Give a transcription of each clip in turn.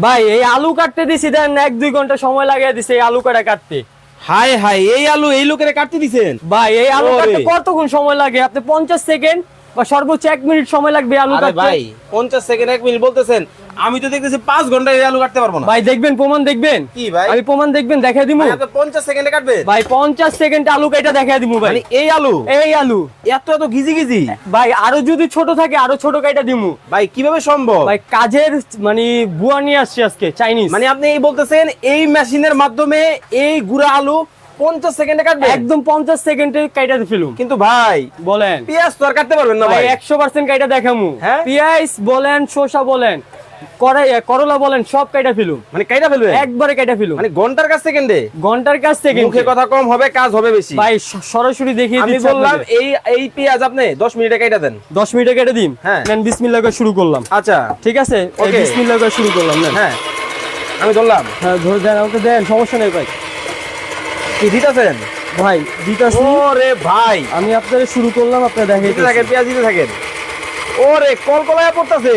ভাই এই আলু কাটতে দিছি দেন 1-2 ঘন্টা সময় লাগিয়ে দিছে এই আলু কাটতে। হাই হাই, এই আলু এই লোকেরা কাটতে দিছেন? ভাই এই আলু ওরে। কাটতে কতক্ষণ সময় লাগে? আপনি 50 সেকেন্ড বা সর্বোচ্চ 1 মিনিট সময় লাগবে আলু আরে কাটতে। ভাই 50 সেকেন্ড 1 মিনিট বলতেছেন, আমি তো দেখতেছি 5 ঘন্টা এই আলু কাটতে পারবো না। ভাই দেখবেন, প্রমাণ দেখবেন? কি ভাই? আমি প্রমাণ দেখবেন দেখাই দিমু। ভাই, আপনি 50 সেকেন্ডে কাটবেন? ভাই 50 সেকেন্ড আলু কাটা দেখাই দিমু ভাই। মানে এই আলু এই আলু এত এত গিজি গিজি? ভাই আরো যদি ছোট থাকে আরো ছোট কাটা দিমু। ভাই কিভাবে সম্ভব? ভাই কাজের মানে বুয়া নিয়ে আসছি আজকে চাইনিজ। মানে আপনি এই বলতেছেন এই মেশিনের মাধ্যমে এই গুড়া আলু 50 সেকেন্ডে কাটবেন? একদম 50 সেকেন্ডে কাইটা ফেলুম। কিন্তু ভাই বলেন পেঁয়াজ তো আর কাটতে পারবেন না ভাই ভাই। 100% কাইটা দেখামু। হ্যাঁ? পেঁয়াজ বলেন, শসা বলেন, করলা বলেন, সব কাইটা ফেলুম। মানে কাইটা ফেলবেন? একবারে কাইটা ফেলুম। মানে ঘন্টার কাছ সেকেন্ডে? ঘন্টার কাছ থেকে মুখে কথা কম হবে, কাজ হবে বেশি। ভাই সরাসরি দেখিয়ে আমি দিচ্ছি বললাম আপনাদের। এই পেঁয়াজ আপনি 10 মিনিটে কাইটা দেন। 10 মিনিটে কেটে দিন। হ্যাঁ। নেন বিসমিল্লাহ করে শুরু করলাম। আচ্ছা ঠিক আছে, এই Okay. বিসমিল্লাহ করে শুরু করলাম। নেন। হ্যাঁ, আমি ধরলাম। হ্যাঁ ধরে দেন, আমাকে দেন, সমস্যা নেই ভাই। কি দিতেছেন? ভাই দিতাছি, ওরে ভাই আমি আপনাদের শুরু করলাম, আপনারা দিতে থাকেন, দেখাইতেছি। পেঁয়াজ দিতে থাকেন। ওরে কলকলায় পড়তাছে।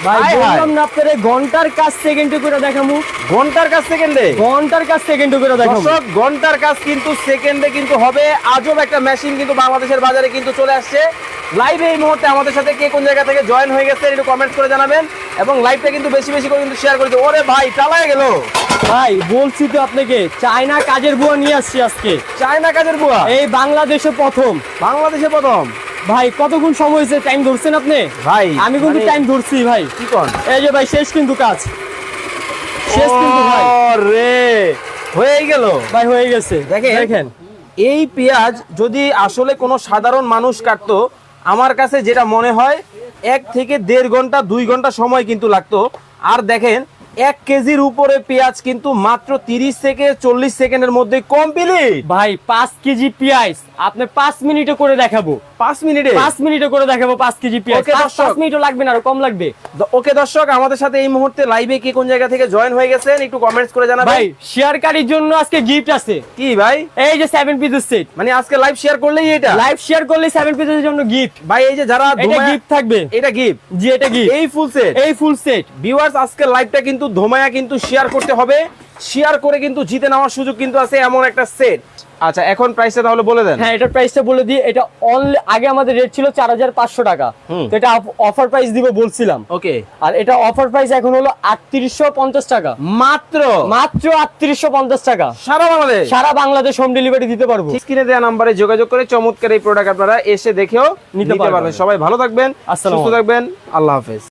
ভাই হায় হায়। বললাম না আপনাদের ঘন্টার কাজ সেকেন্ডে করে দেখামু। ঘন্টার কাছ সেকেন্ডে? ঘন্টার কাজ সেকেন্ডে করে দেখামু। দর্শক, ঘন্টার কাজ কিন্তু সেকেন্ডে কিন্তু হবে। আজব একটা মেশিন কিন্তু বাংলাদেশের বাজারে কিন্তু চলে আসছে। লাইভে এই মুহূর্তে আমাদের সাথে কে কোন জায়গা থেকে জয়েন হয়ে গেছে একটু কমেন্ট করে জানাবেন, এবং লাইভটা কিন্তু বেশি বেশি করে কিন্তু শেয়ার করে দিন। ওরে ভাই টালায় গেল। ভাই বলছি তো আপনাকে, চায়না কাজের বুয়া নিয়ে আসছি আজকে। চায়না কাজের বুয়া এই বাংলাদেশে প্রথম। বাংলাদেশে প্রথম? ভাই কতক্ষণ সময় হয়েছে? টাইম ধরছেন আপনি? ভাই আমি কিন্তু মানে- টাইম ধরছি ভাই। কি কোন? এই যে ভাই শেষ কিন্তু কাজ, শেষ কিন্তু ভাই। রে হয়ে গেল। ভাই হয়ে গেছে, দেখেন। দেখেন। এই পেঁয়াজ যদি আসলে কোনো সাধারণ মানুষ কাটতো, আমার কাছে যেটা মনে হয় 1 থেকে 1.5 ঘন্টা 2 ঘন্টা সময় কিন্তু লাগতো। আর দেখেন 1 কেজির উপরে পেঁয়াজ কিন্তু মাত্র 30 থেকে 40 সেকেন্ডের মধ্যে কমপ্লিট। ভাই 5 কেজি পেঁয়াজ আপনি 5 মিনিটে করে দেখাবো। 5 মিনিটে? 5 মিনিটে করে দেখাবো 5 কেজি পেঁয়াজ। Okay, দর্শক। 5 মিনিটও লাগবে না, আরো কম লাগবে। ওকে দর্শক, আমাদের সাথে এই মুহূর্তে লাইভে কে কোন জায়গা থেকে জয়েন হয়ে গেছেন একটু কমেন্টস করে জানাবেন। ভাই শেয়ারকারীর জন্য আজকে গিফট আছে। কি ভাই? এই যে 7 পিসের সেট। মানে আজকে লাইভ শেয়ার করলেই এটা? লাইভ শেয়ার করলে 7 পিসের জন্য গিফট। ভাই এই যে যারা এটা ধুমায়া- গিফট থাকবে। এটা গিফট? জি এটা গিফট। এই ফুল সেট? এই ফুল সেট। ভিউয়ার্স, আজকে লাইভটা কিন্তু ধোমায়া কিন্তু শেয়ার করতে হবে। শেয়ার করে কিন্তু জিতে নেওয়ার সুযোগ কিন্তু আছে এমন একটা সেট। আচ্ছা এখন প্রাইসটা তাহলে বলে দেন। হ্যাঁ এটার প্রাইসটা বলে দিই। এটা অনলি আগে আমাদের রেট ছিল 4500 টাকা। হুম। তো এটা অফার প্রাইস দিব বলছিলাম। ওকে, আর এটা অফার প্রাইস এখন হলো 3850 টাকা। মাত্র মাত্র 3850 টাকা। সারা বাংলাদেশ? সারা বাংলাদেশ হোম ডেলিভারি দিতে পারবো। স্ক্রিনে দেওয়া নাম্বারে যোগাযোগ করে চমৎকার এই প্রোডাক্ট আপনারা এসে দেখেও নিতে নিতে পারবেন। পারবেন। সবাই ভালো থাকবেন, আসসালামু সুস্থ থাকবেন, আল্লাহ হাফেজ।